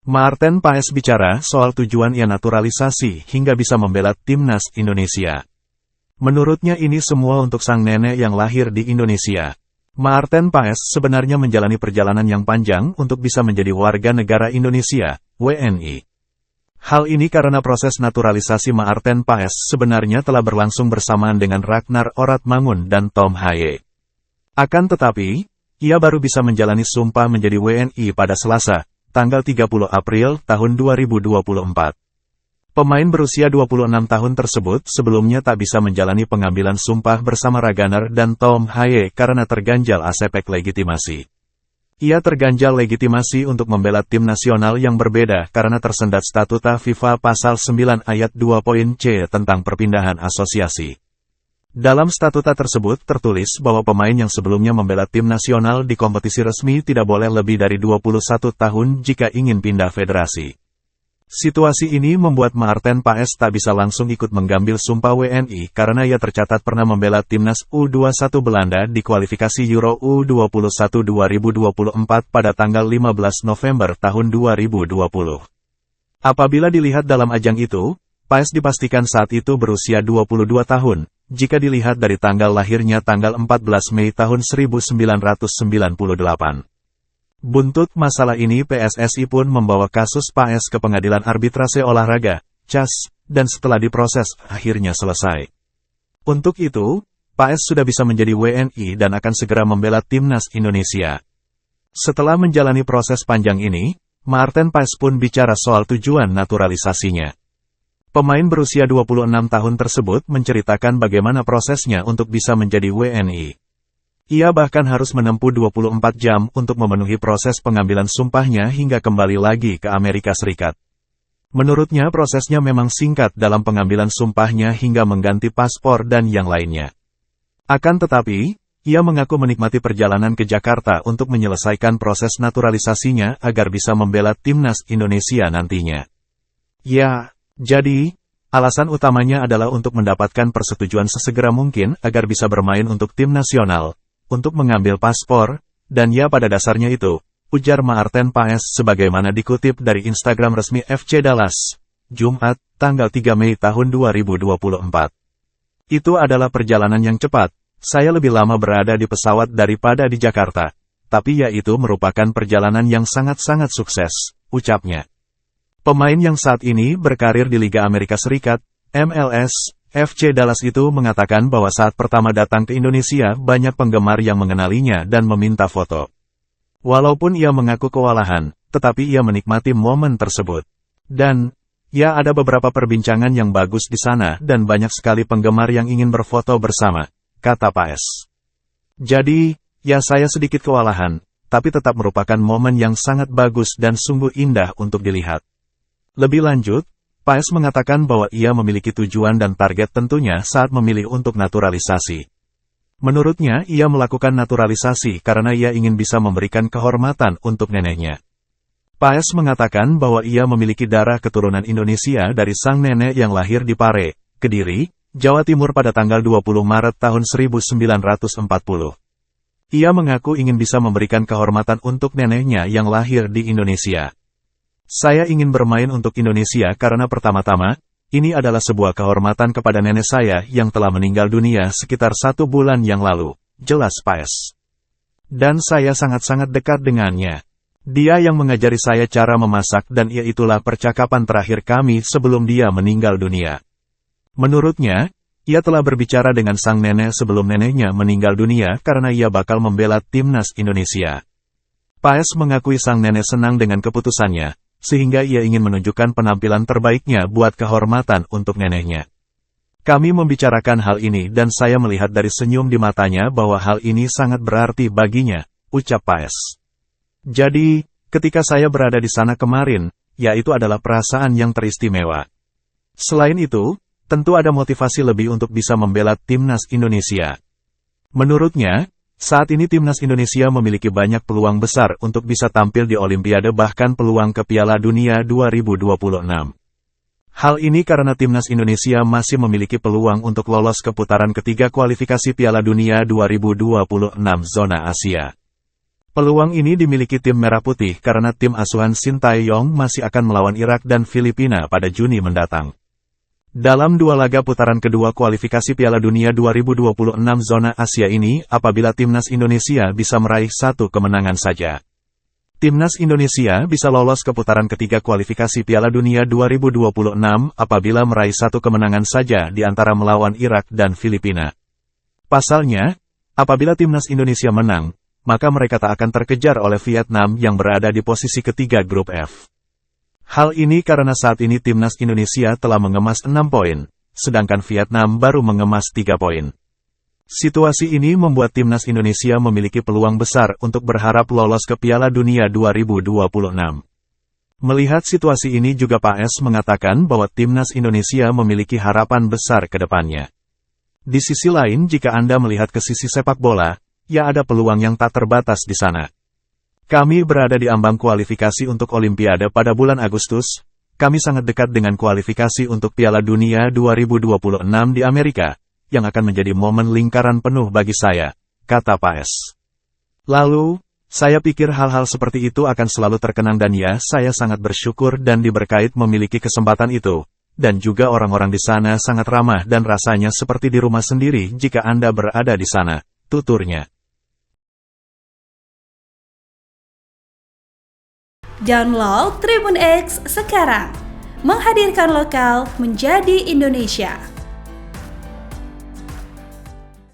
Maarten Paes bicara soal tujuan ia naturalisasi hingga bisa membela timnas Indonesia. Menurutnya ini semua untuk sang nenek yang lahir di Indonesia. Maarten Paes sebenarnya menjalani perjalanan yang panjang untuk bisa menjadi warga negara Indonesia, WNI. Hal ini karena proses naturalisasi Maarten Paes sebenarnya telah berlangsung bersamaan dengan Ragnar Oratmangun dan Tom Haye. Akan tetapi, ia baru bisa menjalani sumpah menjadi WNI pada Selasa, tanggal 30 April tahun 2024. Pemain berusia 26 tahun tersebut sebelumnya tak bisa menjalani pengambilan sumpah bersama Ragnar dan Tom Haye karena terganjal aspek legitimasi. Ia terganjal legitimasi untuk membela tim nasional yang berbeda karena tersendat statuta FIFA pasal 9 ayat 2.c tentang perpindahan asosiasi. Dalam statuta tersebut tertulis bahwa pemain yang sebelumnya membela tim nasional di kompetisi resmi tidak boleh lebih dari 21 tahun jika ingin pindah federasi. Situasi ini membuat Maarten Paes tak bisa langsung ikut mengambil sumpah WNI karena ia tercatat pernah membela timnas U21 Belanda di kualifikasi Euro U21 2024 pada tanggal 15 November tahun 2020. Apabila dilihat dalam ajang itu, Paes dipastikan saat itu berusia 22 tahun. Jika dilihat dari tanggal lahirnya tanggal 14 Mei tahun 1998. Buntut masalah ini PSSI pun membawa kasus Paes ke Pengadilan Arbitrase Olahraga, CAS, dan setelah diproses, akhirnya selesai. Untuk itu, Paes sudah bisa menjadi WNI dan akan segera membela timnas Indonesia. Setelah menjalani proses panjang ini, Maarten Paes pun bicara soal tujuan naturalisasinya. Pemain berusia 26 tahun tersebut menceritakan bagaimana prosesnya untuk bisa menjadi WNI. Ia bahkan harus menempuh 24 jam untuk memenuhi proses pengambilan sumpahnya hingga kembali lagi ke Amerika Serikat. Menurutnya prosesnya memang singkat dalam pengambilan sumpahnya hingga mengganti paspor dan yang lainnya. Akan tetapi, ia mengaku menikmati perjalanan ke Jakarta untuk menyelesaikan proses naturalisasinya agar bisa membela timnas Indonesia nantinya. Jadi, alasan utamanya adalah untuk mendapatkan persetujuan sesegera mungkin agar bisa bermain untuk tim nasional, untuk mengambil paspor, dan pada dasarnya itu, ujar Maarten Paes sebagaimana dikutip dari Instagram resmi FC Dallas, Jumat, tanggal 3 Mei tahun 2024. Itu adalah perjalanan yang cepat, saya lebih lama berada di pesawat daripada di Jakarta, tapi itu merupakan perjalanan yang sangat-sangat sukses, ucapnya. Pemain yang saat ini berkarir di Liga Amerika Serikat, MLS, FC Dallas itu mengatakan bahwa saat pertama datang ke Indonesia banyak penggemar yang mengenalinya dan meminta foto. Walaupun ia mengaku kewalahan, tetapi ia menikmati momen tersebut. Dan, ada beberapa perbincangan yang bagus di sana dan banyak sekali penggemar yang ingin berfoto bersama, kata Paes. Jadi, saya sedikit kewalahan, tapi tetap merupakan momen yang sangat bagus dan sungguh indah untuk dilihat. Lebih lanjut, Paes mengatakan bahwa ia memiliki tujuan dan target tentunya saat memilih untuk naturalisasi. Menurutnya, ia melakukan naturalisasi karena ia ingin bisa memberikan kehormatan untuk neneknya. Paes mengatakan bahwa ia memiliki darah keturunan Indonesia dari sang nenek yang lahir di Pare, Kediri, Jawa Timur pada tanggal 20 Maret tahun 1940. Ia mengaku ingin bisa memberikan kehormatan untuk neneknya yang lahir di Indonesia. Saya ingin bermain untuk Indonesia karena pertama-tama, ini adalah sebuah kehormatan kepada nenek saya yang telah meninggal dunia sekitar 1 bulan yang lalu, jelas Paes. Dan saya sangat-sangat dekat dengannya. Dia yang mengajari saya cara memasak dan itulah percakapan terakhir kami sebelum dia meninggal dunia. Menurutnya, ia telah berbicara dengan sang nenek sebelum neneknya meninggal dunia karena ia bakal membela timnas Indonesia. Paes mengakui sang nenek senang dengan keputusannya, sehingga ia ingin menunjukkan penampilan terbaiknya buat kehormatan untuk neneknya. Kami membicarakan hal ini dan saya melihat dari senyum di matanya bahwa hal ini sangat berarti baginya, ucap Paes. Jadi, ketika saya berada di sana kemarin, itu adalah perasaan yang teristimewa. Selain itu, tentu ada motivasi lebih untuk bisa membela timnas Indonesia. Menurutnya, saat ini timnas Indonesia memiliki banyak peluang besar untuk bisa tampil di Olimpiade bahkan peluang ke Piala Dunia 2026. Hal ini karena timnas Indonesia masih memiliki peluang untuk lolos ke putaran ketiga kualifikasi Piala Dunia 2026 zona Asia. Peluang ini dimiliki tim Merah Putih karena tim asuhan Sintayong masih akan melawan Irak dan Filipina pada Juni mendatang. Dalam dua laga putaran kedua kualifikasi Piala Dunia 2026 zona Asia ini, apabila timnas Indonesia bisa meraih satu kemenangan saja, timnas Indonesia bisa lolos ke putaran ketiga kualifikasi Piala Dunia 2026 apabila meraih satu kemenangan saja di antara melawan Irak dan Filipina. Pasalnya, apabila timnas Indonesia menang, maka mereka tak akan terkejar oleh Vietnam yang berada di posisi ketiga grup F. Hal ini karena saat ini timnas Indonesia telah mengemas 6 poin, sedangkan Vietnam baru mengemas 3 poin. Situasi ini membuat timnas Indonesia memiliki peluang besar untuk berharap lolos ke Piala Dunia 2026. Melihat situasi ini juga Pak S mengatakan bahwa timnas Indonesia memiliki harapan besar ke depannya. Di sisi lain jika Anda melihat ke sisi sepak bola, ya ada peluang yang tak terbatas di sana. Kami berada di ambang kualifikasi untuk Olimpiade pada bulan Agustus, kami sangat dekat dengan kualifikasi untuk Piala Dunia 2026 di Amerika, yang akan menjadi momen lingkaran penuh bagi saya, kata Pak S. Lalu, saya pikir hal-hal seperti itu akan selalu terkenang dan ya saya sangat bersyukur dan diberkait memiliki kesempatan itu, dan juga orang-orang di sana sangat ramah dan rasanya seperti di rumah sendiri jika Anda berada di sana, tuturnya. Download Tribun X sekarang, menghadirkan lokal menjadi Indonesia.